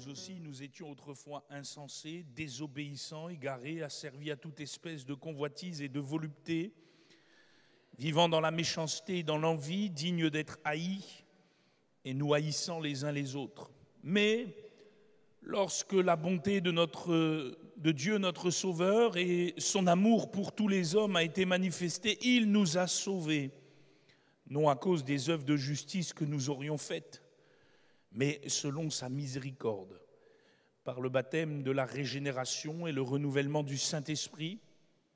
nous aussi, nous étions autrefois insensés, désobéissants, égarés, asservis à toute espèce de convoitise et de volupté, vivant dans la méchanceté et dans l'envie, dignes d'être haïs et nous haïssant les uns les autres. Mais lorsque la bonté de Dieu notre Sauveur et son amour pour tous les hommes a été manifesté, il nous a sauvés, non à cause des œuvres de justice que nous aurions faites, mais selon sa miséricorde, par le baptême de la régénération et le renouvellement du Saint-Esprit,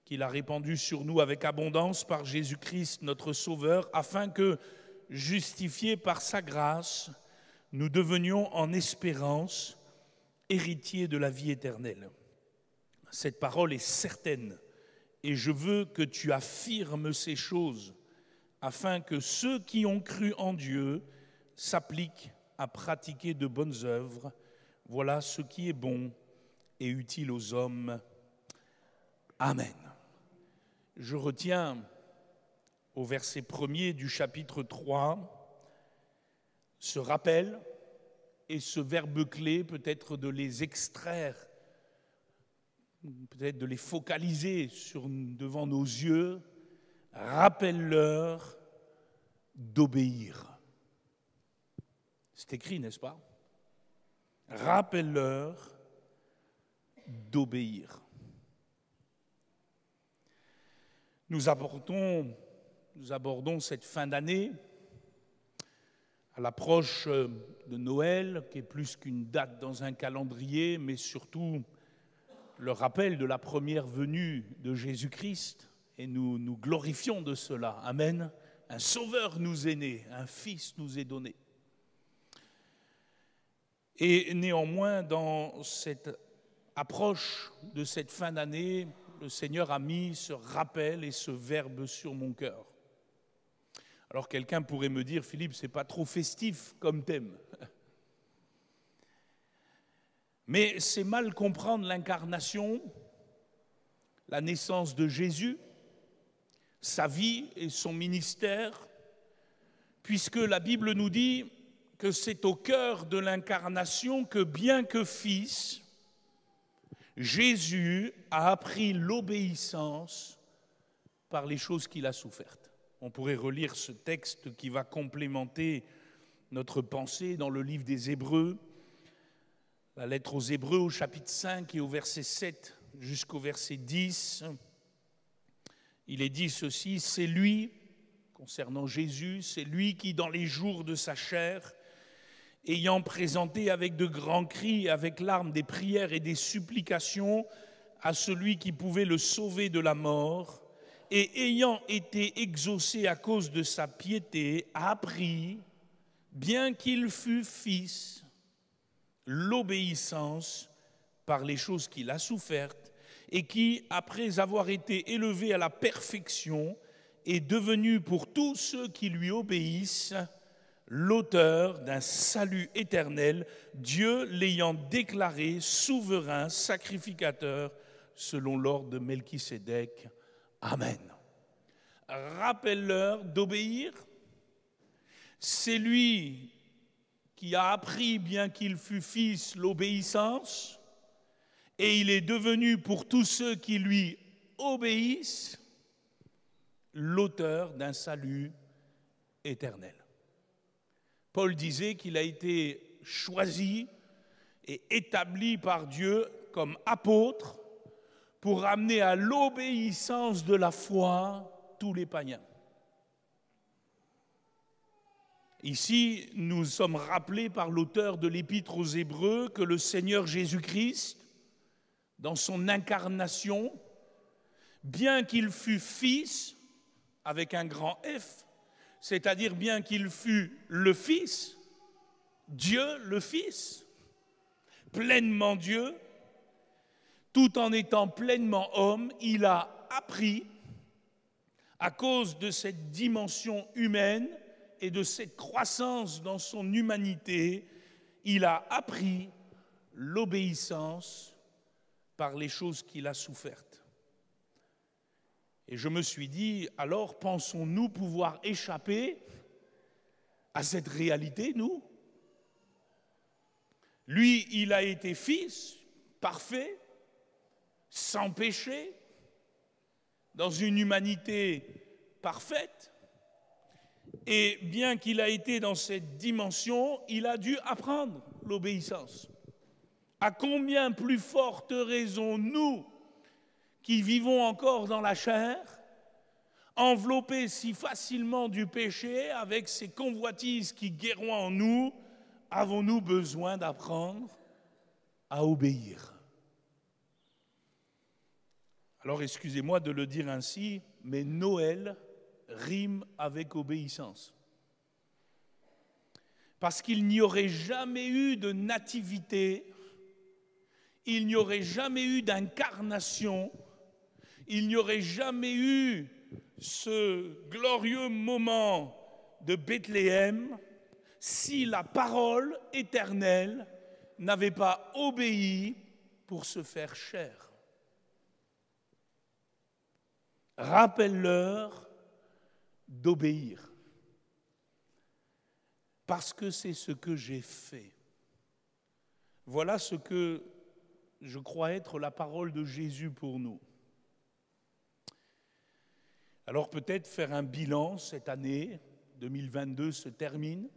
qu'il a répandu sur nous avec abondance par Jésus-Christ notre Sauveur, afin que, justifiés par sa grâce, nous devenions en espérance héritiers de la vie éternelle. Cette parole est certaine, et je veux que tu affirmes ces choses, afin que ceux qui ont cru en Dieu s'appliquent à pratiquer de bonnes œuvres. Voilà ce qui est bon et utile aux hommes. Amen. Je retiens au verset 1er du chapitre 3 ce rappel et ce verbe clé, peut-être de les extraire, peut-être de les focaliser devant nos yeux. Rappelle-leur d'obéir. C'est écrit, n'est-ce pas? Rappelle-leur d'obéir. Nous abordons cette fin d'année à l'approche de Noël, qui est plus qu'une date dans un calendrier, mais surtout le rappel de la première venue de Jésus-Christ. Et nous nous glorifions de cela. Amen. Un sauveur nous est né, un fils nous est donné. Et néanmoins, dans cette approche de cette fin d'année, le Seigneur a mis ce rappel et ce verbe sur mon cœur. Alors quelqu'un pourrait me dire, Philippe, c'est pas trop festif comme thème. Mais c'est mal comprendre l'incarnation, la naissance de Jésus, sa vie et son ministère, puisque la Bible nous dit que c'est au cœur de l'incarnation que, bien que fils, Jésus a appris l'obéissance par les choses qu'il a souffertes. On pourrait relire ce texte qui va complémenter notre pensée dans le livre des Hébreux, la lettre aux Hébreux au chapitre 5 et au verset 7 jusqu'au verset 10. Il est dit ceci, c'est lui, concernant Jésus, c'est lui qui, dans les jours de sa chair, ayant présenté avec de grands cris, avec larmes, des prières et des supplications à celui qui pouvait le sauver de la mort, et ayant été exaucé à cause de sa piété, a appris, bien qu'il fût fils, l'obéissance par les choses qu'il a souffertes, et qui, après avoir été élevé à la perfection, est devenu pour tous ceux qui lui obéissent l'auteur d'un salut éternel, Dieu l'ayant déclaré souverain, sacrificateur, selon l'ordre de Melchisédek. Amen. Rappelle-leur d'obéir. C'est lui qui a appris, bien qu'il fût fils, l'obéissance, et il est devenu pour tous ceux qui lui obéissent l'auteur d'un salut éternel. Paul disait qu'il a été choisi et établi par Dieu comme apôtre pour amener à l'obéissance de la foi tous les païens. Ici, nous sommes rappelés par l'auteur de l'Épître aux Hébreux que le Seigneur Jésus-Christ, dans son incarnation, bien qu'il fût fils, avec un grand F, c'est-à-dire bien qu'il fût le Fils, Dieu le Fils, pleinement Dieu, tout en étant pleinement homme, il a appris, à cause de cette dimension humaine et de cette croissance dans son humanité, il a appris l'obéissance par les choses qu'il a souffertes. Et je me suis dit, alors pensons-nous pouvoir échapper à cette réalité, nous? Lui, il a été fils, parfait, sans péché, dans une humanité parfaite. Et bien qu'il a été dans cette dimension, il a dû apprendre l'obéissance. À combien plus forte raison, nous, qui vivons encore dans la chair, enveloppés si facilement du péché, avec ces convoitises qui guerroient en nous, avons-nous besoin d'apprendre à obéir? Alors, excusez-moi de le dire ainsi, mais Noël rime avec obéissance. Parce qu'il n'y aurait jamais eu de nativité, il n'y aurait jamais eu d'incarnation, il n'y aurait jamais eu ce glorieux moment de Bethléem si la parole éternelle n'avait pas obéi pour se faire chair. Rappelle-leur d'obéir, parce que c'est ce que j'ai fait. Voilà ce que je crois être la parole de Jésus pour nous. Alors peut-être faire un bilan cette année, 2022 se termine.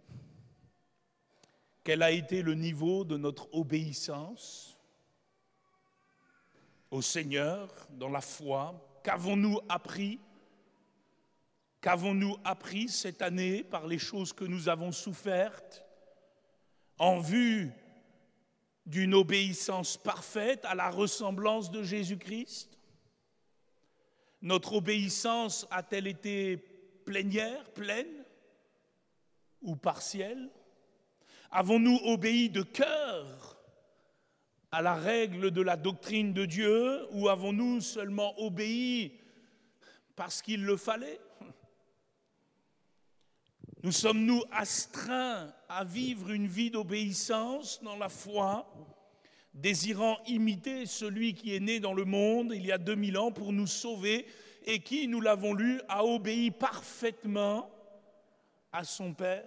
Quel a été le niveau de notre obéissance au Seigneur dans la foi? Qu'avons-nous appris? Qu'avons-nous appris cette année par les choses que nous avons souffertes en vue d'une obéissance parfaite à la ressemblance de Jésus-Christ? Notre obéissance a-t-elle été plénière, pleine ou partielle? Avons-nous obéi de cœur à la règle de la doctrine de Dieu ou avons-nous seulement obéi parce qu'il le fallait? Nous sommes-nous astreints à vivre une vie d'obéissance dans la foi, désirant imiter celui qui est né dans le monde il y a 2000 ans pour nous sauver et qui, nous l'avons lu, a obéi parfaitement à son Père?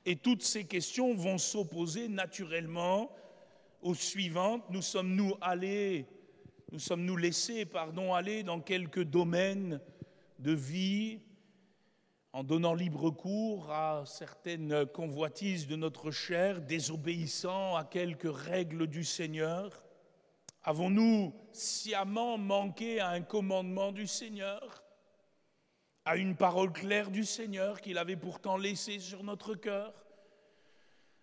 Et toutes ces questions vont s'opposer naturellement aux suivantes. Nous sommes-nous laissés aller dans quelques domaines de vie en donnant libre cours à certaines convoitises de notre chair, désobéissant à quelques règles du Seigneur? Avons-nous sciemment manqué à un commandement du Seigneur, à une parole claire du Seigneur qu'il avait pourtant laissée sur notre cœur?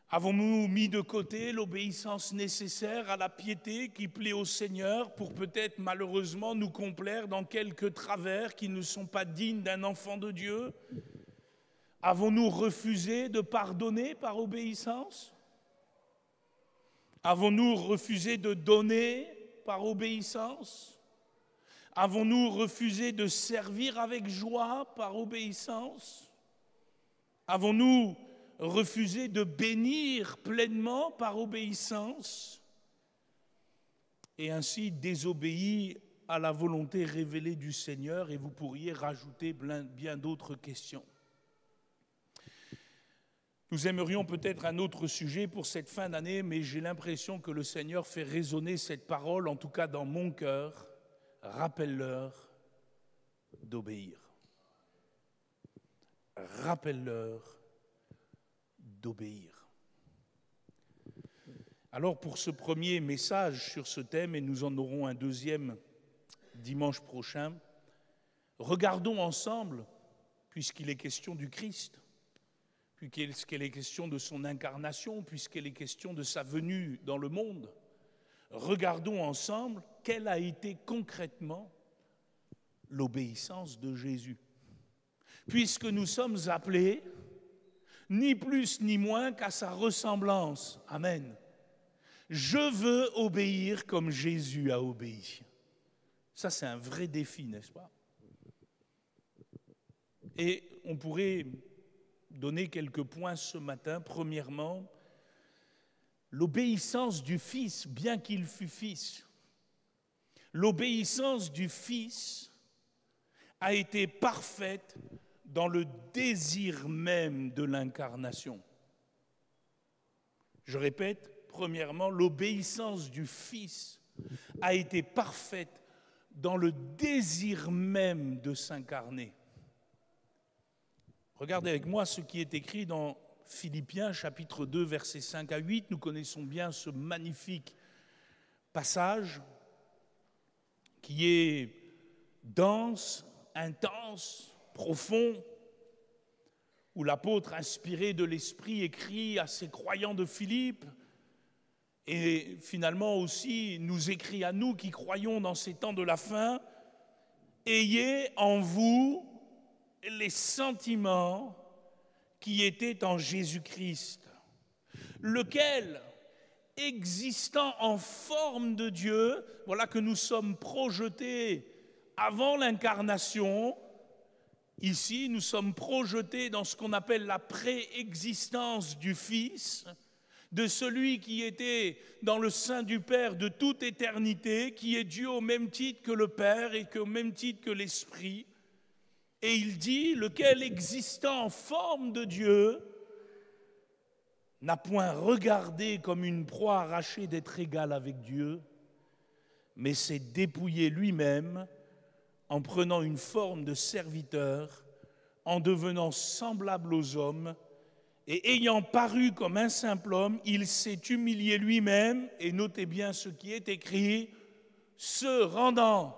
Avons-nous mis de côté l'obéissance nécessaire à la piété qui plaît au Seigneur pour peut-être malheureusement nous complaire dans quelques travers qui ne sont pas dignes d'un enfant de Dieu? Avons-nous refusé de pardonner par obéissance? Avons-nous refusé de donner par obéissance? Avons-nous refusé de servir avec joie par obéissance? Avons-nous refusé de bénir pleinement par obéissance et ainsi désobéi à la volonté révélée du Seigneur? Et vous pourriez rajouter bien d'autres questions. Nous aimerions peut-être un autre sujet pour cette fin d'année, mais j'ai l'impression que le Seigneur fait résonner cette parole, en tout cas dans mon cœur. Rappelle-leur d'obéir. Rappelle-leur d'obéir. Alors pour ce premier message sur ce thème, et nous en aurons un deuxième dimanche prochain, regardons ensemble, puisqu'il est question du Christ, puisqu'il est question de son incarnation, puisqu'il est question de sa venue dans le monde, regardons ensemble quelle a été concrètement l'obéissance de Jésus. Puisque nous sommes appelés, ni plus ni moins qu'à sa ressemblance. Amen. Je veux obéir comme Jésus a obéi. Ça, c'est un vrai défi, n'est-ce pas? Et on pourrait donner quelques points ce matin. Premièrement, l'obéissance du Fils, bien qu'il fût Fils. L'obéissance du Fils a été parfaite dans le désir même de l'incarnation. Je répète, premièrement, l'obéissance du Fils a été parfaite dans le désir même de s'incarner. Regardez avec moi ce qui est écrit dans Philippiens, chapitre 2, versets 5 à 8. Nous connaissons bien ce magnifique passage qui est dense, intense, profond, où l'apôtre inspiré de l'Esprit écrit à ses croyants de Philippe et finalement aussi nous écrit à nous qui croyons dans ces temps de la fin, « Ayez en vous les sentiments qui étaient en Jésus-Christ, lequel, existant en forme de Dieu, voilà que nous sommes projetés avant l'incarnation. Ici, nous sommes projetés dans ce qu'on appelle la préexistence du Fils, de celui qui était dans le sein du Père de toute éternité, qui est Dieu au même titre que le Père et au même titre que l'Esprit. Et il dit, lequel existant en forme de Dieu, n'a point regardé comme une proie arrachée d'être égal avec Dieu, mais s'est dépouillé lui-même en prenant une forme de serviteur, en devenant semblable aux hommes, et ayant paru comme un simple homme, il s'est humilié lui-même, et notez bien ce qui est écrit, se rendant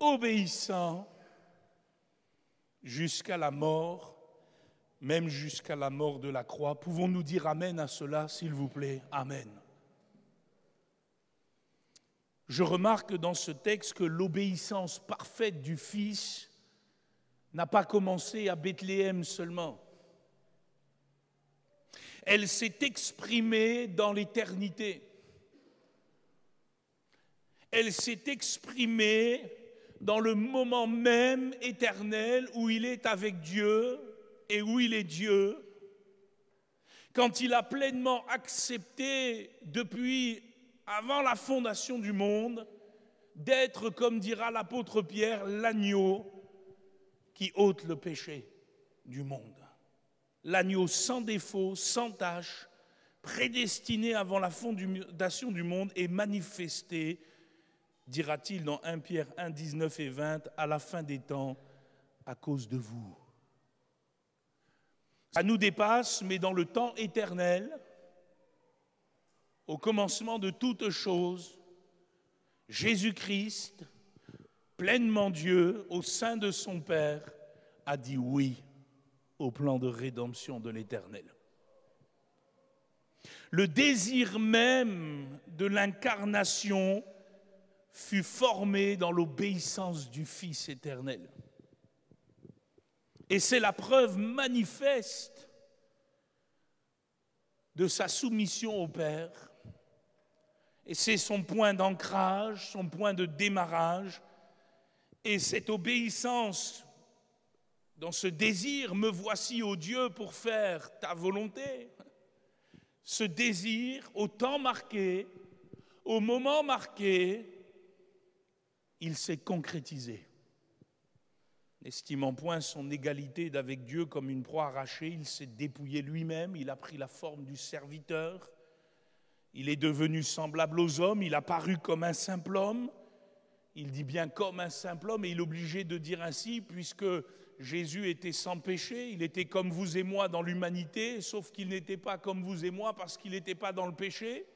obéissant jusqu'à la mort, même jusqu'à la mort de la croix. Pouvons-nous dire amen à cela, s'il vous plaît? Amen. Je remarque dans ce texte que l'obéissance parfaite du Fils n'a pas commencé à Bethléem seulement. Elle s'est exprimée dans l'éternité. Elle s'est exprimée dans le moment même éternel où il est avec Dieu et où il est Dieu, quand il a pleinement accepté depuis avant la fondation du monde d'être, comme dira l'apôtre Pierre, l'agneau qui ôte le péché du monde. L'agneau sans défaut, sans tache, prédestiné avant la fondation du monde et manifesté, dira-t-il dans 1 Pierre 1, 19 et 20, à la fin des temps, à cause de vous. Ça nous dépasse, mais dans le temps éternel, au commencement de toutes choses, Jésus-Christ, pleinement Dieu, au sein de son Père, a dit oui au plan de rédemption de l'Éternel. Le désir même de l'incarnation fut formé dans l'obéissance du Fils éternel. Et c'est la preuve manifeste de sa soumission au Père. Et c'est son point d'ancrage, son point de démarrage. Et cette obéissance, dans ce désir, me voici, ô Dieu, pour faire ta volonté. Ce désir, au temps marqué, au moment marqué, il s'est concrétisé. N'estimant point son égalité d'avec Dieu comme une proie arrachée, il s'est dépouillé lui-même, il a pris la forme du serviteur, il est devenu semblable aux hommes, il a paru comme un simple homme, il dit bien comme un simple homme, et il est obligé de dire ainsi, puisque Jésus était sans péché, il était comme vous et moi dans l'humanité, sauf qu'il n'était pas comme vous et moi parce qu'il n'était pas dans le péché.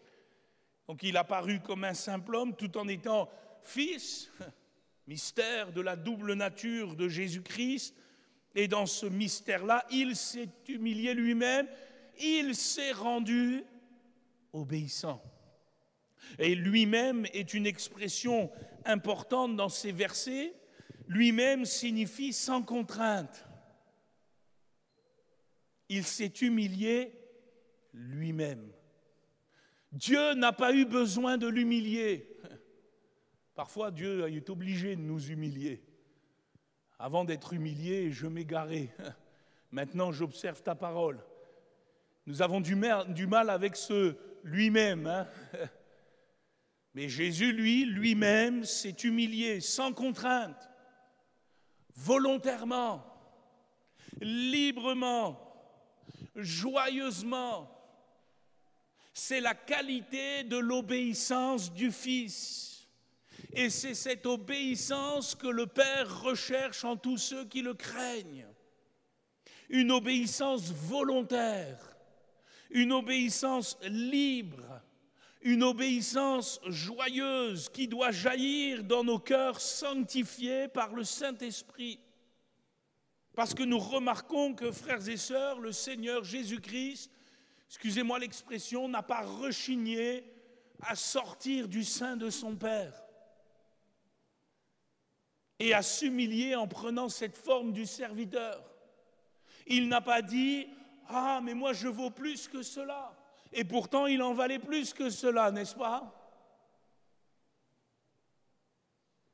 Donc il a paru comme un simple homme tout en étant fils, mystère de la double nature de Jésus-Christ. Et dans ce mystère-là, il s'est humilié lui-même, il s'est rendu obéissant. Et lui-même est une expression importante dans ces versets. Lui-même signifie sans contrainte. Il s'est humilié lui-même. Dieu n'a pas eu besoin de l'humilier. Parfois, Dieu est obligé de nous humilier. Avant d'être humilié, je m'égarais. Maintenant, j'observe ta parole. Nous avons du mal avec ce lui-même. Hein? Mais Jésus, lui-même, s'est humilié sans contrainte, volontairement, librement, joyeusement. C'est la qualité de l'obéissance du Fils. Et c'est cette obéissance que le Père recherche en tous ceux qui le craignent. Une obéissance volontaire, une obéissance libre, une obéissance joyeuse qui doit jaillir dans nos cœurs sanctifiés par le Saint-Esprit. Parce que nous remarquons que, frères et sœurs, le Seigneur Jésus-Christ, excusez-moi l'expression, n'a pas rechigné à sortir du sein de son Père et à s'humilier en prenant cette forme du serviteur. Il n'a pas dit « Ah, mais moi je vaux plus que cela ». Et pourtant, il en valait plus que cela, n'est-ce pas?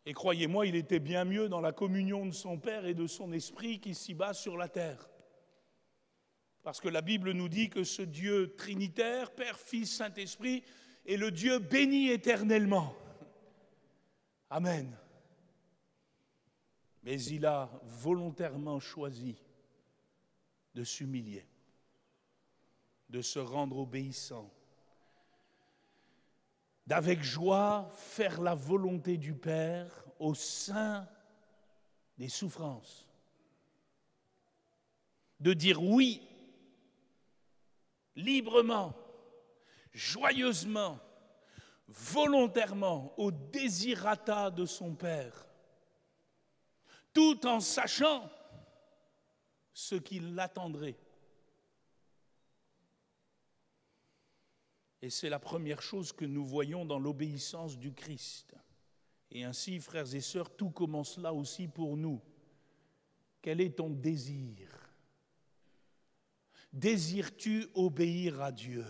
Et croyez-moi, il était bien mieux dans la communion de son Père et de son Esprit qu'ici-bas sur la terre. Parce que la Bible nous dit que ce Dieu trinitaire, Père, Fils, Saint-Esprit, est le Dieu béni éternellement. Amen. Mais il a volontairement choisi de s'humilier, de se rendre obéissant, d'avec joie faire la volonté du Père au sein des souffrances, de dire oui, librement, joyeusement, volontairement au désirata de son Père, tout en sachant ce qui l'attendrait. Et c'est la première chose que nous voyons dans l'obéissance du Christ. Et ainsi, frères et sœurs, tout commence là aussi pour nous. Quel est ton désir? Désires-tu obéir à Dieu?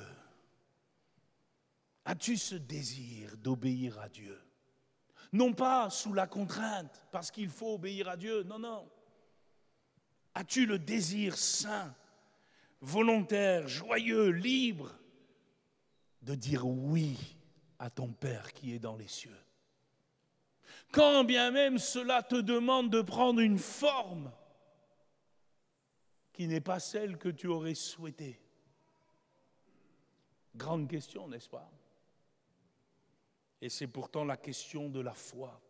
As-tu ce désir d'obéir à Dieu? Non pas sous la contrainte, parce qu'il faut obéir à Dieu, non, non. As-tu le désir saint, volontaire, joyeux, libre, de dire oui à ton Père qui est dans les cieux? Quand bien même cela te demande de prendre une forme qui n'est pas celle que tu aurais souhaitée. Grande question, n'est-ce pas? Et c'est pourtant la question de la foi.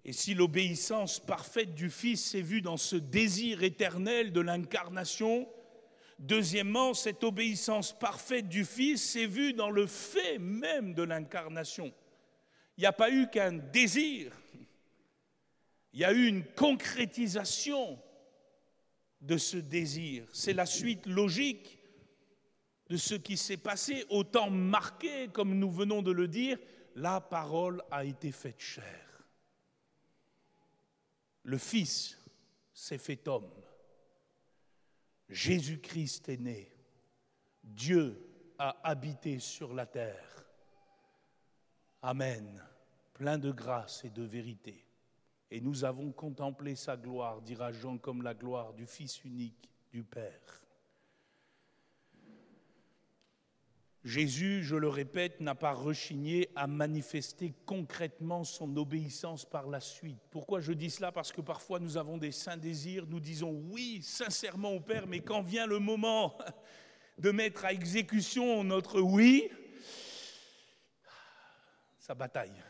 Et si l'obéissance parfaite du Fils est vue dans ce désir éternel de l'incarnation, deuxièmement, cette obéissance parfaite du Fils est vue dans le fait même de l'incarnation. Il n'y a pas eu qu'un désir, il y a eu une concrétisation de ce désir. C'est la suite logique de ce qui s'est passé au temps marqué, comme nous venons de le dire, la parole a été faite chair. Le Fils s'est fait homme. Jésus-Christ est né. Dieu a habité sur la terre. Amen. Plein de grâce et de vérité. Et nous avons contemplé sa gloire, dira Jean, comme la gloire du Fils unique du Père. Jésus, je le répète, n'a pas rechigné à manifester concrètement son obéissance par la suite. Pourquoi je dis cela? Parce que parfois nous avons des saints désirs, nous disons oui sincèrement au Père, mais quand vient le moment de mettre à exécution notre oui, ça bataille.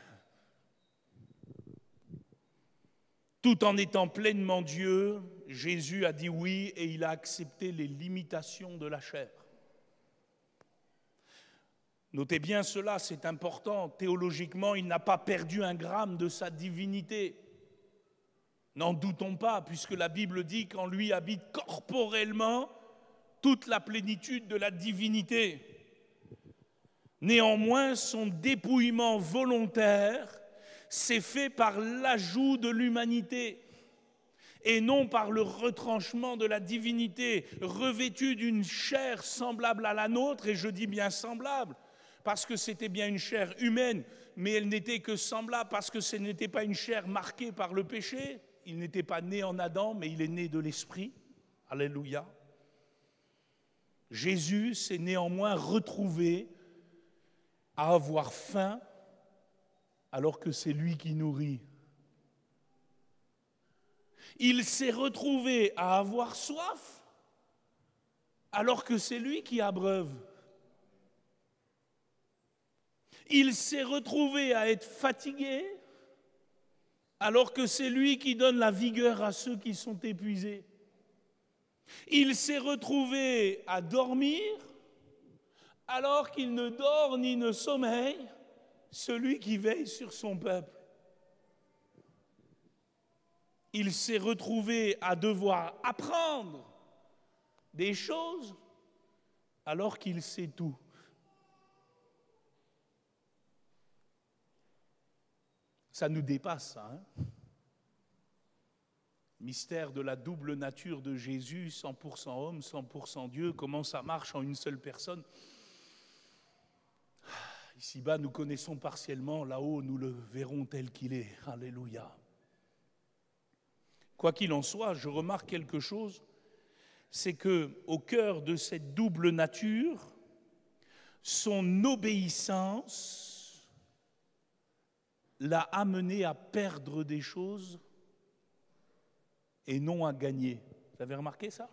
Tout en étant pleinement Dieu, Jésus a dit oui et il a accepté les limitations de la chair. Notez bien cela, c'est important. Théologiquement, il n'a pas perdu un gramme de sa divinité. N'en doutons pas, puisque la Bible dit qu'en lui habite corporellement toute la plénitude de la divinité. Néanmoins, son dépouillement volontaire s'est fait par l'ajout de l'humanité et non par le retranchement de la divinité, revêtue d'une chair semblable à la nôtre, et je dis bien semblable, parce que c'était bien une chair humaine, mais elle n'était que semblable, parce que ce n'était pas une chair marquée par le péché. Il n'était pas né en Adam, mais il est né de l'Esprit. Alléluia. Jésus s'est néanmoins retrouvé à avoir faim, alors que c'est lui qui nourrit. Il s'est retrouvé à avoir soif, alors que c'est lui qui abreuve. Il s'est retrouvé à être fatigué, alors que c'est lui qui donne la vigueur à ceux qui sont épuisés. Il s'est retrouvé à dormir, alors qu'il ne dort ni ne sommeille, celui qui veille sur son peuple. Il s'est retrouvé à devoir apprendre des choses, alors qu'il sait tout. Ça nous dépasse, ça, hein? Mystère de la double nature de Jésus, 100% homme, 100% Dieu, comment ça marche en une seule personne. Ici-bas, nous connaissons partiellement, là-haut, nous le verrons tel qu'il est. Alléluia. Quoi qu'il en soit, je remarque quelque chose, c'est qu'au cœur de cette double nature, son obéissance l'a amené à perdre des choses et non à gagner. Vous avez remarqué ça?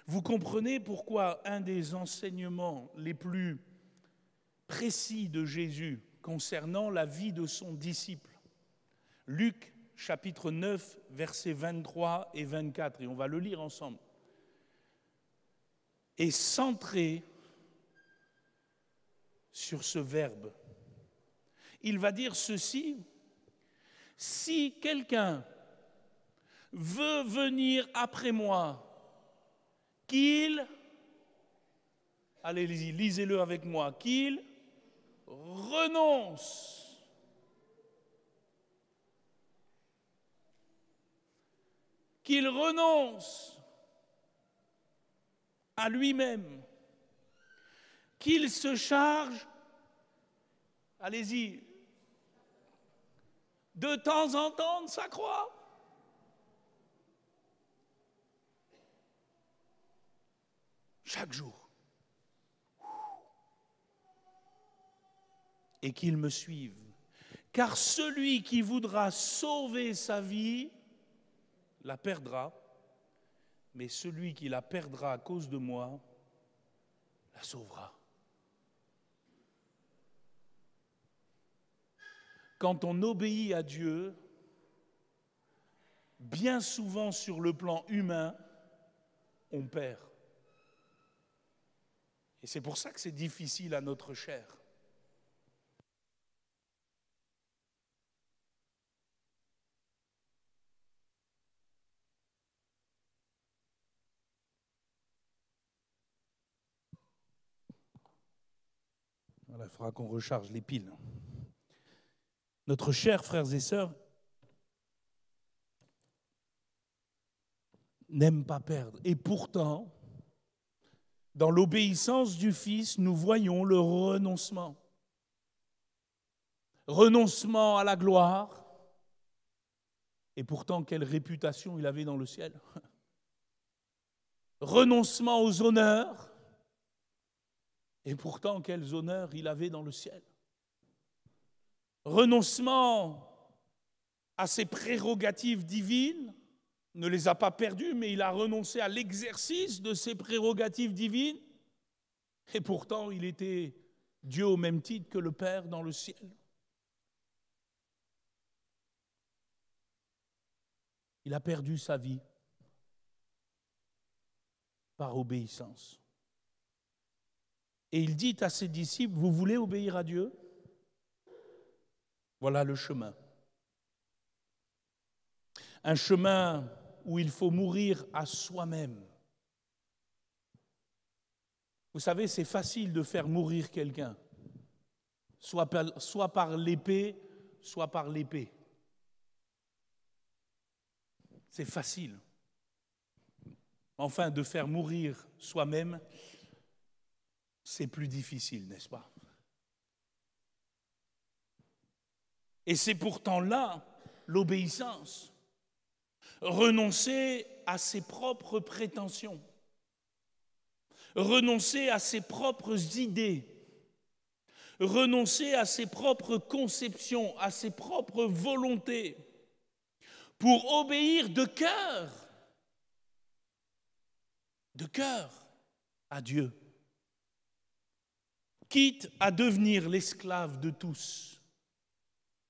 Vous comprenez pourquoi un des enseignements les plus précis de Jésus concernant la vie de son disciple, Luc chapitre 9, versets 23 et 24, et on va le lire ensemble, est centré sur ce verbe. Il va dire ceci: si quelqu'un veut venir après moi, qu'il, allez-y, lisez-le avec moi, qu'il renonce. Qu'il renonce à lui-même, qu'il se charge, allez-y, de temps en temps de sa croix. Chaque jour. Et qu'il me suive. Car celui qui voudra sauver sa vie la perdra, mais celui qui la perdra à cause de moi la sauvera. Quand on obéit à Dieu, bien souvent sur le plan humain, on perd. Et c'est pour ça que c'est difficile à notre chair. Voilà, il faudra qu'on recharge les piles. Notre chair, frères et sœurs, n'aime pas perdre. Et pourtant, dans l'obéissance du Fils, nous voyons le renoncement. Renoncement à la gloire. Et pourtant, quelle réputation il avait dans le ciel. Renoncement aux honneurs. Et pourtant, quels honneurs il avait dans le ciel. Renoncement à ses prérogatives divines, ne les a pas perdues, mais il a renoncé à l'exercice de ses prérogatives divines. Et pourtant, il était Dieu au même titre que le Père dans le ciel. Il a perdu sa vie par obéissance. Et il dit à ses disciples, vous voulez obéir à Dieu? Voilà le chemin. Un chemin où il faut mourir à soi-même. Vous savez, c'est facile de faire mourir quelqu'un, soit par l'épée, soit par l'épée. C'est facile. Enfin, de faire mourir soi-même, c'est plus difficile, n'est-ce pas? Et c'est pourtant là l'obéissance. Renoncer à ses propres prétentions, renoncer à ses propres idées, renoncer à ses propres conceptions, à ses propres volontés, pour obéir de cœur à Dieu. quitte à devenir l'esclave de tous.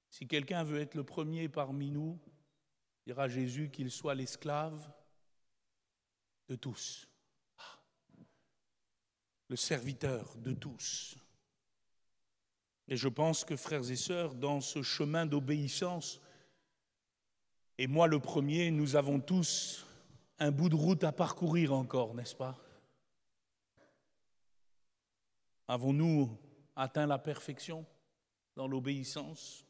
Si quelqu'un veut être le premier parmi nous, dira Jésus qu'il soit l'esclave de tous, le serviteur de tous. Et je pense que, frères et sœurs, dans ce chemin d'obéissance, et moi le premier, nous avons tous un bout de route à parcourir encore, n'est-ce pas? Avons-nous atteint la perfection dans l'obéissance?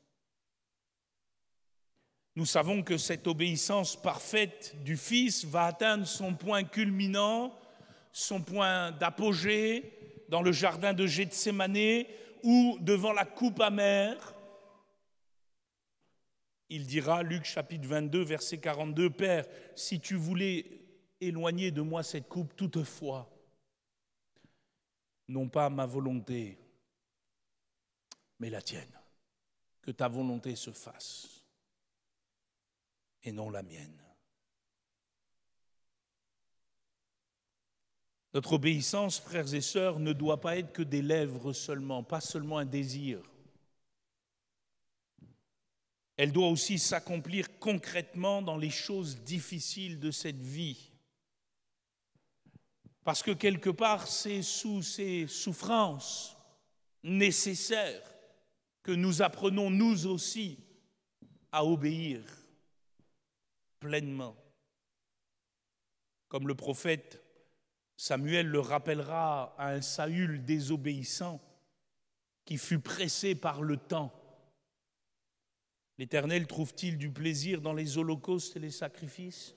Nous savons que cette obéissance parfaite du Fils va atteindre son point culminant, son point d'apogée dans le jardin de Gethsémanée ou devant la coupe amère. Il dira, Luc chapitre 22, verset 42, « Père, si tu voulais éloigner de moi cette coupe, toutefois, non pas ma volonté, mais la tienne, que ta volonté se fasse, et non la mienne. » Notre obéissance, frères et sœurs, ne doit pas être que des lèvres seulement, pas seulement un désir. Elle doit aussi s'accomplir concrètement dans les choses difficiles de cette vie. Parce que quelque part, c'est sous ces souffrances nécessaires que nous apprenons, nous aussi, à obéir pleinement. Comme le prophète Samuel le rappellera à un Saül désobéissant qui fut pressé par le temps. L'Éternel trouve-t-il du plaisir dans les holocaustes et les sacrifices?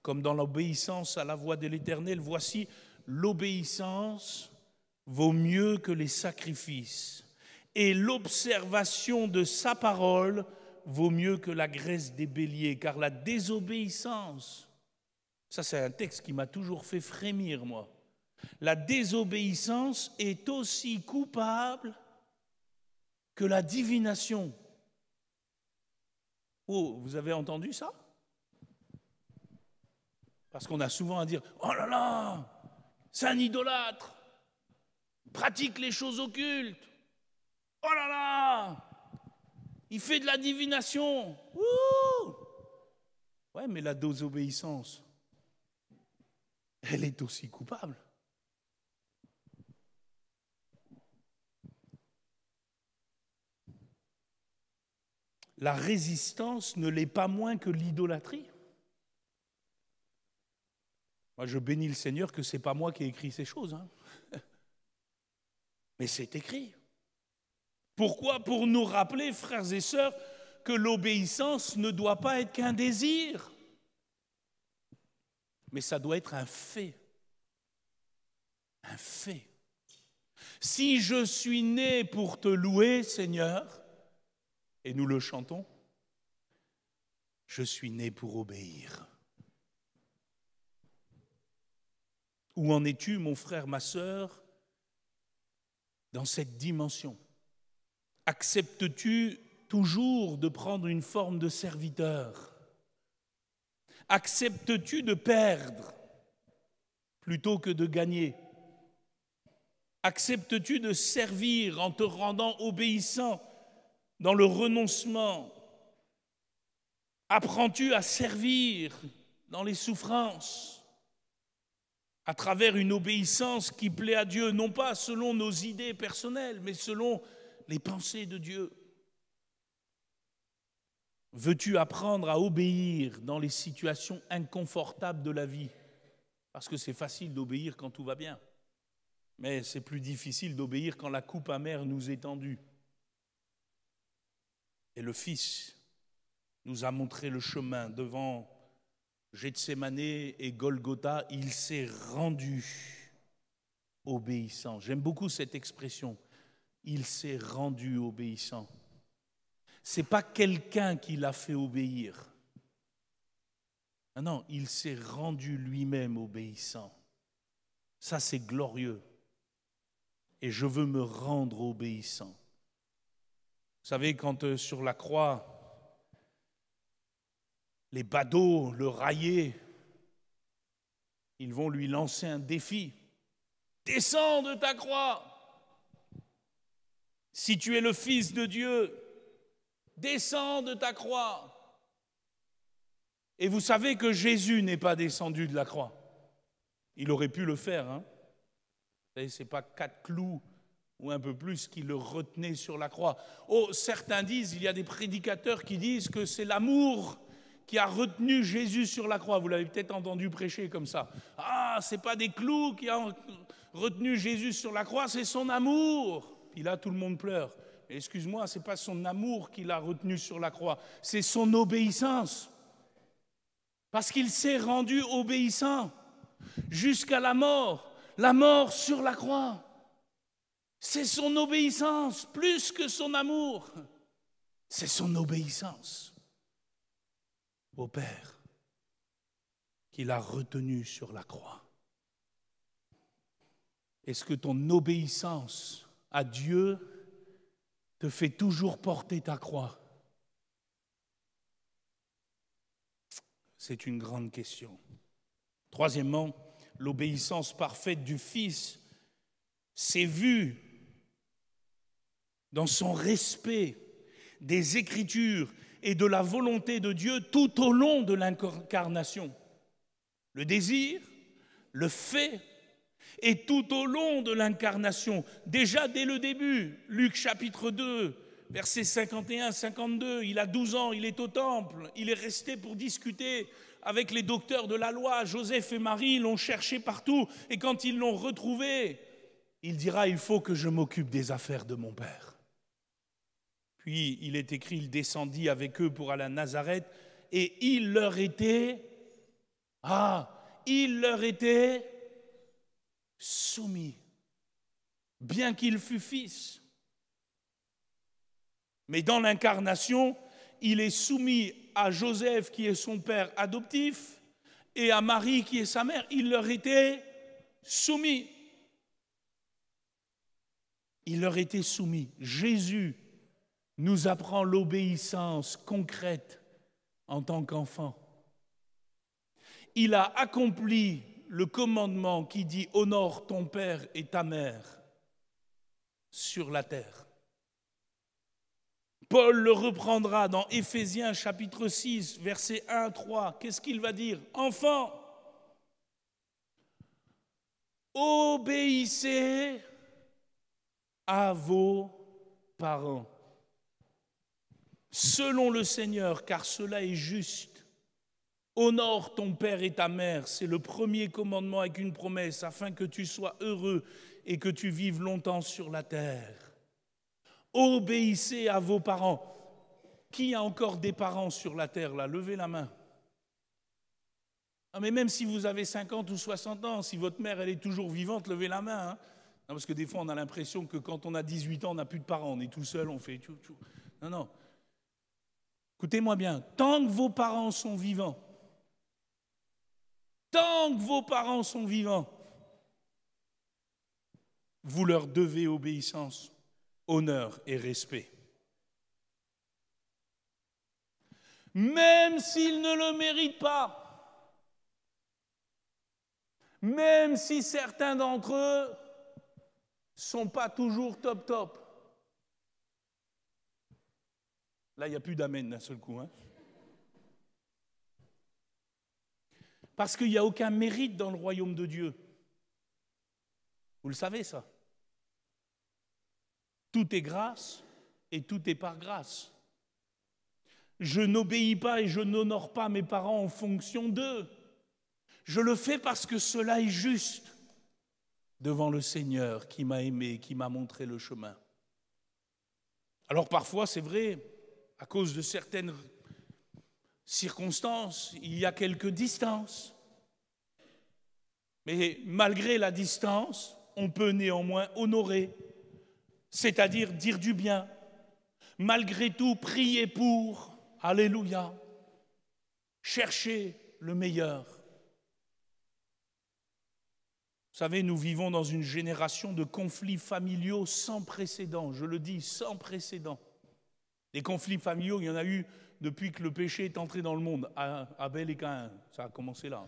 Comme dans l'obéissance à la voix de l'Éternel, voici, l'obéissance vaut mieux que les sacrifices, et l'observation de sa parole vaut mieux que la graisse des béliers, car la désobéissance, ça c'est un texte qui m'a toujours fait frémir, moi, la désobéissance est aussi coupable que la divination. Oh, vous avez entendu ça? Parce qu'on a souvent à dire, oh là là, c'est un idolâtre, pratique les choses occultes, oh là là, il fait de la divination. Ouh! Ouais, mais la désobéissance, elle est aussi coupable. La résistance ne l'est pas moins que l'idolâtrie. Moi, je bénis le Seigneur que ce n'est pas moi qui ai écrit ces choses. Hein. Mais c'est écrit. Pourquoi? Pour nous rappeler, frères et sœurs, que l'obéissance ne doit pas être qu'un désir, mais ça doit être un fait. Un fait. Si je suis né pour te louer, Seigneur, et nous le chantons, je suis né pour obéir. Où en es-tu, mon frère, ma sœur, dans cette dimension? Acceptes-tu toujours de prendre une forme de serviteur? Acceptes-tu de perdre plutôt que de gagner? Acceptes-tu de servir en te rendant obéissant dans le renoncement? Apprends-tu à servir dans les souffrances à travers une obéissance qui plaît à Dieu, non pas selon nos idées personnelles, mais selon les pensées de Dieu? Veux-tu apprendre à obéir dans les situations inconfortables de la vie? Parce que c'est facile d'obéir quand tout va bien, mais c'est plus difficile d'obéir quand la coupe amère nous est tendue. Et le Fils nous a montré le chemin devant Gethsémanée et Golgotha. Il s'est rendu obéissant. J'aime beaucoup cette expression. Il s'est rendu obéissant. Ce n'est pas quelqu'un qui l'a fait obéir. Non, il s'est rendu lui-même obéissant. Ça, c'est glorieux. Et je veux me rendre obéissant. Vous savez, quand sur la croix, les badauds le raillaient, ils vont lui lancer un défi. Descends de ta croix. Si tu es le Fils de Dieu, descends de ta croix. Et vous savez que Jésus n'est pas descendu de la croix. Il aurait pu le faire. Hein. Vous savez, ce n'est pas 4 clous ou un peu plus qui le retenaient sur la croix. Oh, certains disent, il y a des prédicateurs qui disent que c'est l'amour qui a retenu Jésus sur la croix. Vous l'avez peut-être entendu prêcher comme ça. Ah, ce n'est pas des clous qui ont retenu Jésus sur la croix, c'est son amour. Puis là, tout le monde pleure. Mais excuse-moi, ce n'est pas son amour qui l'a retenu sur la croix, c'est son obéissance. Parce qu'il s'est rendu obéissant jusqu'à la mort sur la croix. C'est son obéissance, plus que son amour. C'est son obéissance au Père qu'il a retenu sur la croix. Est-ce que ton obéissance à Dieu te fait toujours porter ta croix? C'est une grande question. Troisièmement, l'obéissance parfaite du Fils s'est vue dans son respect des Écritures et de la volonté de Dieu tout au long de l'incarnation. Le désir, le fait, et tout au long de l'incarnation, déjà dès le début, Luc chapitre 2, versets 51-52, il a 12 ans, il est au temple, il est resté pour discuter avec les docteurs de la loi. Joseph et Marie l'ont cherché partout, et quand ils l'ont retrouvé, il dira, il faut que je m'occupe des affaires de mon Père. Puis il est écrit, il descendit avec eux pour aller à Nazareth, et il leur était soumis, bien qu'il fût fils. Mais dans l'incarnation, il est soumis à Joseph qui est son père adoptif et à Marie qui est sa mère. Il leur était soumis. Il leur était soumis. Jésus nous apprend l'obéissance concrète en tant qu'enfant. Il a accompli le commandement qui dit « Honore ton père et ta mère » sur la terre. Paul le reprendra dans Éphésiens chapitre 6, versets 1 à 3. Qu'est-ce qu'il va dire? « Enfants, obéissez à vos parents, selon le Seigneur, car cela est juste. Honore ton père et ta mère, c'est le premier commandement avec une promesse, afin que tu sois heureux et que tu vives longtemps sur la terre. Obéissez à vos parents. » Qui a encore des parents sur la terre, là? Levez la main. Ah, mais même si vous avez 50 ou 60 ans, si votre mère elle est toujours vivante, levez la main. Hein. Non, parce que des fois, on a l'impression que quand on a 18 ans, on n'a plus de parents, on est tout seul, on fait tchou, tchou. Non, non. Écoutez-moi bien, tant que vos parents sont vivants, vous leur devez obéissance, honneur et respect. Même s'ils ne le méritent pas, même si certains d'entre eux ne sont pas toujours top. Là, il n'y a plus d'amen d'un seul coup. Hein. Parce qu'il n'y a aucun mérite dans le royaume de Dieu. Vous le savez, ça. Tout est grâce et tout est par grâce. Je n'obéis pas et je n'honore pas mes parents en fonction d'eux. Je le fais parce que cela est juste devant le Seigneur qui m'a aimé, qui m'a montré le chemin. Alors parfois, c'est vrai, à cause de certaines circonstances, il y a quelques distances. Mais malgré la distance, on peut néanmoins honorer, c'est-à-dire dire du bien. Malgré tout, prier pour, alléluia, chercher le meilleur. Vous savez, nous vivons dans une génération de conflits familiaux sans précédent, je le dis, sans précédent. Les conflits familiaux, il y en a eu depuis que le péché est entré dans le monde. Abel et Caïn, ça a commencé là.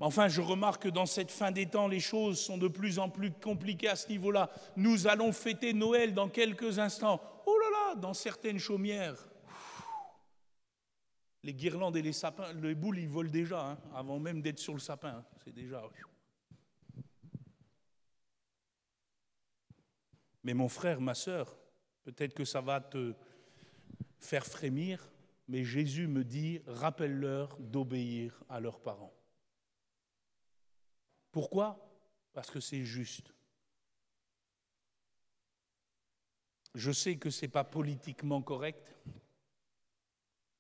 Enfin, je remarque que dans cette fin des temps, les choses sont de plus en plus compliquées à ce niveau-là. Nous allons fêter Noël dans quelques instants. Oh là là, dans certaines chaumières, les guirlandes et les sapins, les boules, ils volent déjà, hein, avant même d'être sur le sapin. Hein, c'est déjà... Mais mon frère, ma sœur, peut-être que ça va te faire frémir, mais Jésus me dit, rappelle-leur d'obéir à leurs parents. Pourquoi ? Parce que c'est juste. Je sais que ce n'est pas politiquement correct,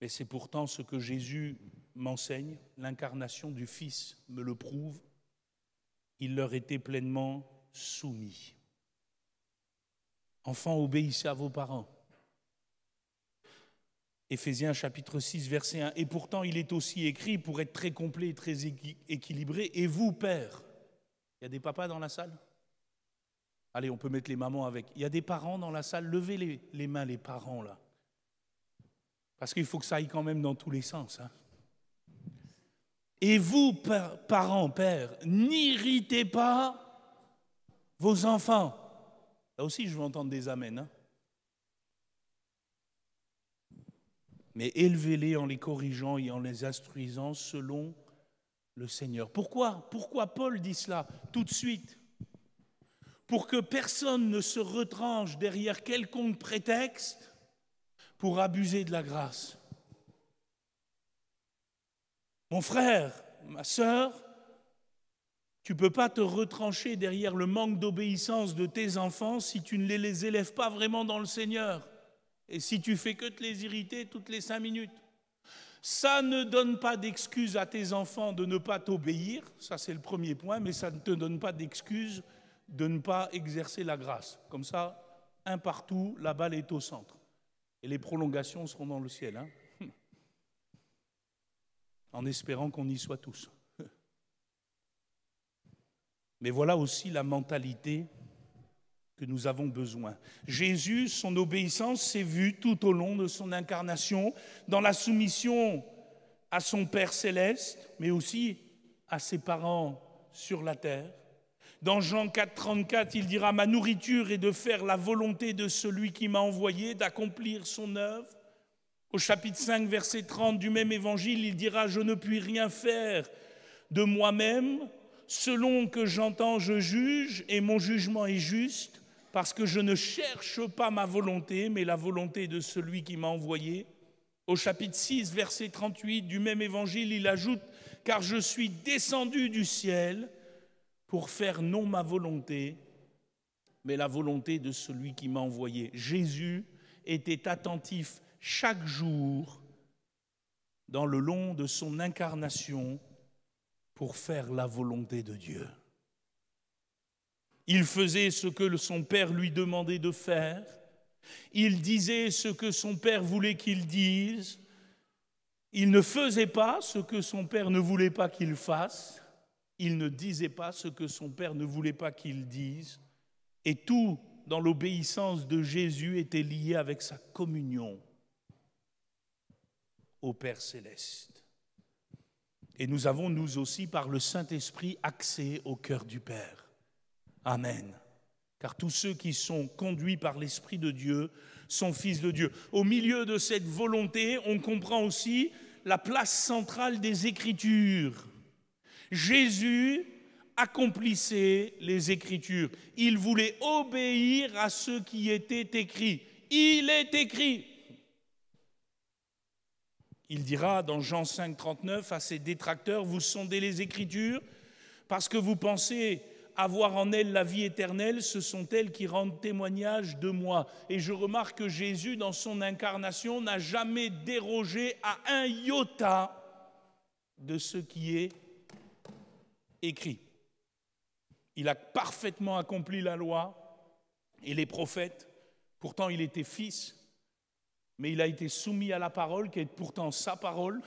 mais c'est pourtant ce que Jésus m'enseigne. L'incarnation du Fils me le prouve. Il leur était pleinement soumis. Enfants, obéissez à vos parents. Éphésiens chapitre 6, verset 1. Et pourtant, il est aussi écrit, pour être très complet et très équilibré, et vous, pères. Il y a des papas dans la salle ? Allez, on peut mettre les mamans avec. Il y a des parents dans la salle ? Levez les mains, les parents, là. Parce qu'il faut que ça aille quand même dans tous les sens. Hein. Et vous, parents, pères, n'irritez pas vos enfants. Là aussi, je veux entendre des amens. Hein. Mais élevez-les en les corrigeant et en les instruisant selon le Seigneur. Pourquoi Paul dit cela tout de suite ? Pour que personne ne se retranche derrière quelconque prétexte pour abuser de la grâce. Mon frère, ma sœur, tu ne peux pas te retrancher derrière le manque d'obéissance de tes enfants si tu ne les élèves pas vraiment dans le Seigneur. Et si tu fais que te les irriter toutes les 5 minutes. Ça ne donne pas d'excuse à tes enfants de ne pas t'obéir, ça c'est le premier point, mais ça ne te donne pas d'excuse de ne pas exercer la grâce. Comme ça, un partout, la balle est au centre. Et les prolongations seront dans le ciel. Hein, en espérant qu'on y soit tous. Mais voilà aussi la mentalité que nous avons besoin. Jésus, son obéissance s'est vue tout au long de son incarnation, dans la soumission à son Père céleste, mais aussi à ses parents sur la terre. Dans Jean 4, 34, il dira « Ma nourriture est de faire la volonté de celui qui m'a envoyé, d'accomplir son œuvre. » Au chapitre 5, verset 30 du même évangile, il dira « Je ne puis rien faire de moi-même. Selon que j'entends, je juge, et mon jugement est juste. » Parce que je ne cherche pas ma volonté, mais la volonté de celui qui m'a envoyé. Au chapitre 6, verset 38 du même évangile, il ajoute « Car je suis descendu du ciel pour faire non ma volonté, mais la volonté de celui qui m'a envoyé. » Jésus était attentif chaque jour, dans le long de son incarnation, pour faire la volonté de Dieu. Il faisait ce que son Père lui demandait de faire. Il disait ce que son Père voulait qu'il dise. Il ne faisait pas ce que son Père ne voulait pas qu'il fasse. Il ne disait pas ce que son Père ne voulait pas qu'il dise. Et tout, dans l'obéissance de Jésus, était lié avec sa communion au Père céleste. Et nous avons, nous aussi, par le Saint-Esprit, accès au cœur du Père. Amen. Car tous ceux qui sont conduits par l'Esprit de Dieu sont fils de Dieu. Au milieu de cette volonté, on comprend aussi la place centrale des Écritures. Jésus accomplissait les Écritures. Il voulait obéir à ce qui était écrit. Il est écrit. Il dira dans Jean 5, 39 à ses détracteurs, « Vous sondez les Écritures parce que vous pensez avoir en elles la vie éternelle, ce sont elles qui rendent témoignage de moi. » Et je remarque que Jésus, dans son incarnation, n'a jamais dérogé à un iota de ce qui est écrit. Il a parfaitement accompli la loi et les prophètes. Pourtant, il était fils, mais il a été soumis à la parole, qui est pourtant sa parole,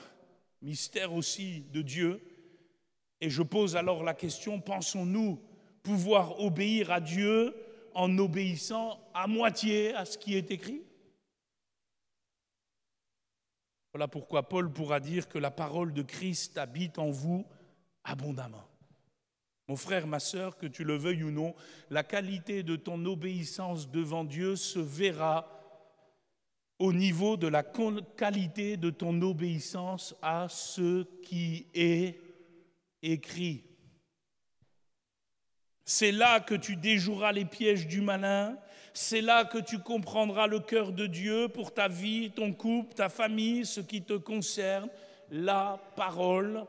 mystère aussi de Dieu. Et je pose alors la question, pensons-nous pouvoir obéir à Dieu en obéissant à moitié à ce qui est écrit? Voilà pourquoi Paul pourra dire que la parole de Christ habite en vous abondamment. Mon frère, ma sœur, que tu le veuilles ou non, la qualité de ton obéissance devant Dieu se verra au niveau de la qualité de ton obéissance à ce qui est écrit. C'est là que tu déjoueras les pièges du malin, c'est là que tu comprendras le cœur de Dieu pour ta vie, ton couple, ta famille, ce qui te concerne, la parole.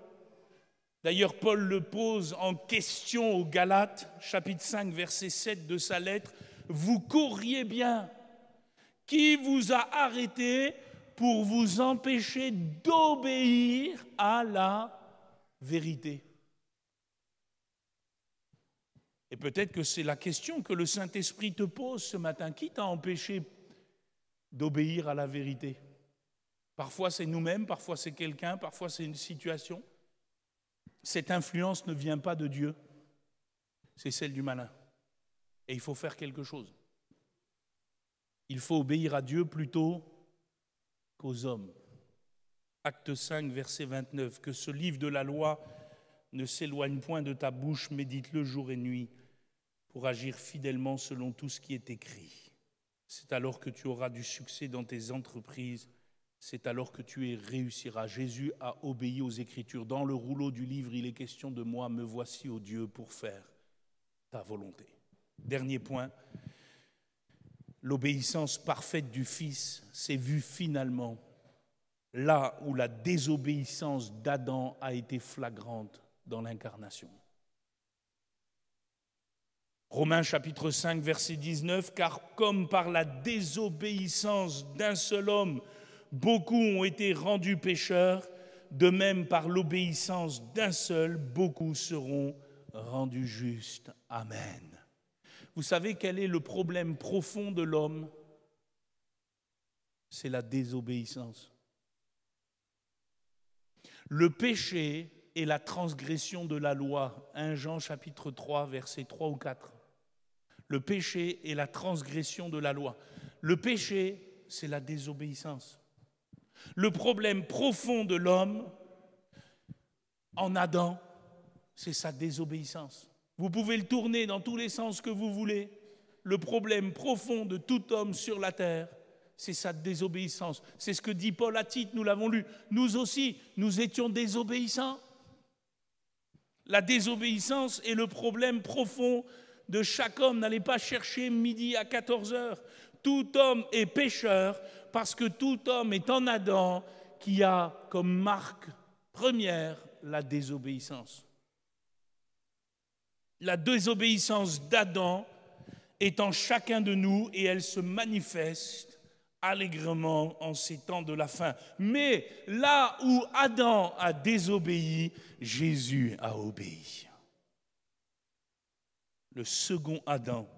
D'ailleurs, Paul le pose en question aux Galates, chapitre 5, verset 7 de sa lettre. Vous courriez bien. Qui vous a arrêté pour vous empêcher d'obéir à la vérité? Et peut-être que c'est la question que le Saint-Esprit te pose ce matin. Qui t'a empêché d'obéir à la vérité? Parfois c'est nous-mêmes, parfois c'est quelqu'un, parfois c'est une situation. Cette influence ne vient pas de Dieu, c'est celle du malin. Et il faut faire quelque chose. Il faut obéir à Dieu plutôt qu'aux hommes. Acte 5, verset 29, que ce livre de la loi ne s'éloigne point de ta bouche, médite-le jour et nuit, pour agir fidèlement selon tout ce qui est écrit. C'est alors que tu auras du succès dans tes entreprises, c'est alors que tu réussiras. Jésus a obéi aux Écritures. Dans le rouleau du livre, il est question de moi, me voici, ô Dieu, pour faire ta volonté. Dernier point, l'obéissance parfaite du Fils s'est vue finalement là où la désobéissance d'Adam a été flagrante dans l'incarnation. Romains chapitre 5, verset 19, « Car comme par la désobéissance d'un seul homme, beaucoup ont été rendus pécheurs, de même par l'obéissance d'un seul, beaucoup seront rendus justes. » Amen. Vous savez quel est le problème profond de l'homme? C'est la désobéissance. Le péché et la transgression de la loi. 1 Jean chapitre 3, versets 3 ou 4. Le péché et la transgression de la loi. Le péché, c'est la désobéissance. Le problème profond de l'homme, en Adam, c'est sa désobéissance. Vous pouvez le tourner dans tous les sens que vous voulez. Le problème profond de tout homme sur la terre, c'est sa désobéissance. C'est ce que dit Paul à Tite, nous l'avons lu. Nous aussi, nous étions désobéissants. La désobéissance est le problème profond de chaque homme. N'allez pas chercher midi à 14h. Tout homme est pécheur parce que tout homme est en Adam qui a comme marque première la désobéissance. La désobéissance d'Adam est en chacun de nous et elle se manifeste allègrement en ces temps de la fin. Mais là où Adam a désobéi, Jésus a obéi. Le second Adam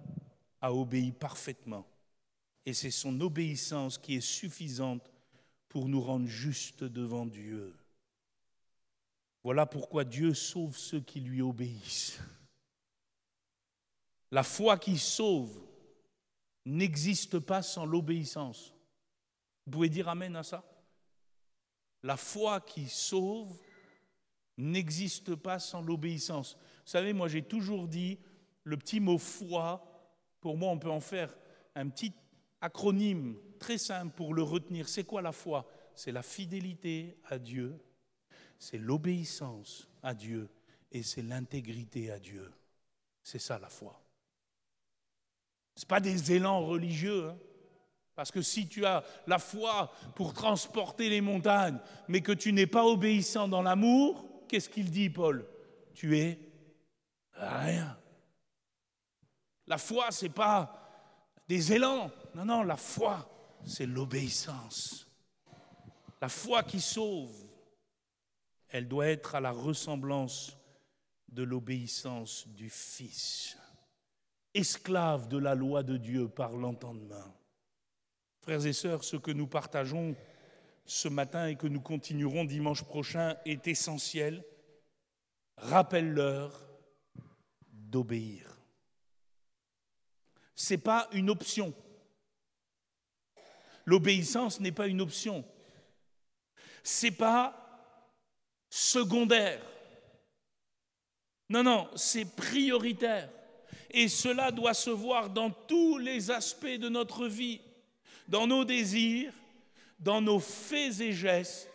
a obéi parfaitement. Et c'est son obéissance qui est suffisante pour nous rendre justes devant Dieu. Voilà pourquoi Dieu sauve ceux qui lui obéissent. La foi qui sauve n'existe pas sans l'obéissance. Vous pouvez dire amen à ça? La foi qui sauve n'existe pas sans l'obéissance. Vous savez, moi j'ai toujours dit, le petit mot foi, pour moi on peut en faire un petit acronyme très simple pour le retenir. C'est quoi la foi? C'est la fidélité à Dieu, c'est l'obéissance à Dieu et c'est l'intégrité à Dieu. C'est ça la foi. Ce n'est pas des élans religieux, hein. Parce que si tu as la foi pour transporter les montagnes, mais que tu n'es pas obéissant dans l'amour, qu'est-ce qu'il dit, Paul? Tu es rien. La foi, ce n'est pas des élans. Non, non, la foi, c'est l'obéissance. La foi qui sauve, elle doit être à la ressemblance de l'obéissance du Fils. Esclave de la loi de Dieu par l'entendement. Frères et sœurs, ce que nous partageons ce matin et que nous continuerons dimanche prochain est essentiel. Rappelle-leur d'obéir. Ce n'est pas une option. L'obéissance n'est pas une option. Ce n'est pas secondaire. Non, non, c'est prioritaire. Et cela doit se voir dans tous les aspects de notre vie, dans nos désirs, dans nos faits et gestes,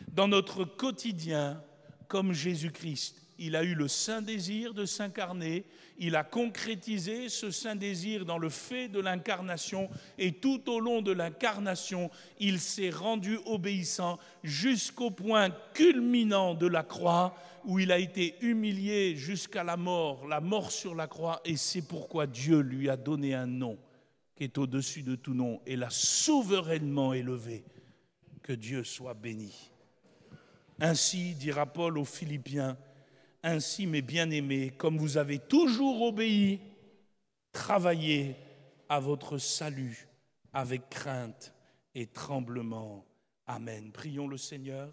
dans notre quotidien, comme Jésus-Christ. Il a eu le saint désir de s'incarner, il a concrétisé ce saint désir dans le fait de l'incarnation, et tout au long de l'incarnation, il s'est rendu obéissant jusqu'au point culminant de la croix, où il a été humilié jusqu'à la mort sur la croix, et c'est pourquoi Dieu lui a donné un nom qui est au-dessus de tout nom, et l'a souverainement élevé. Que Dieu soit béni. Ainsi, dira Paul aux Philippiens, ainsi, mes bien-aimés, comme vous avez toujours obéi, travaillez à votre salut avec crainte et tremblement. Amen. Prions le Seigneur.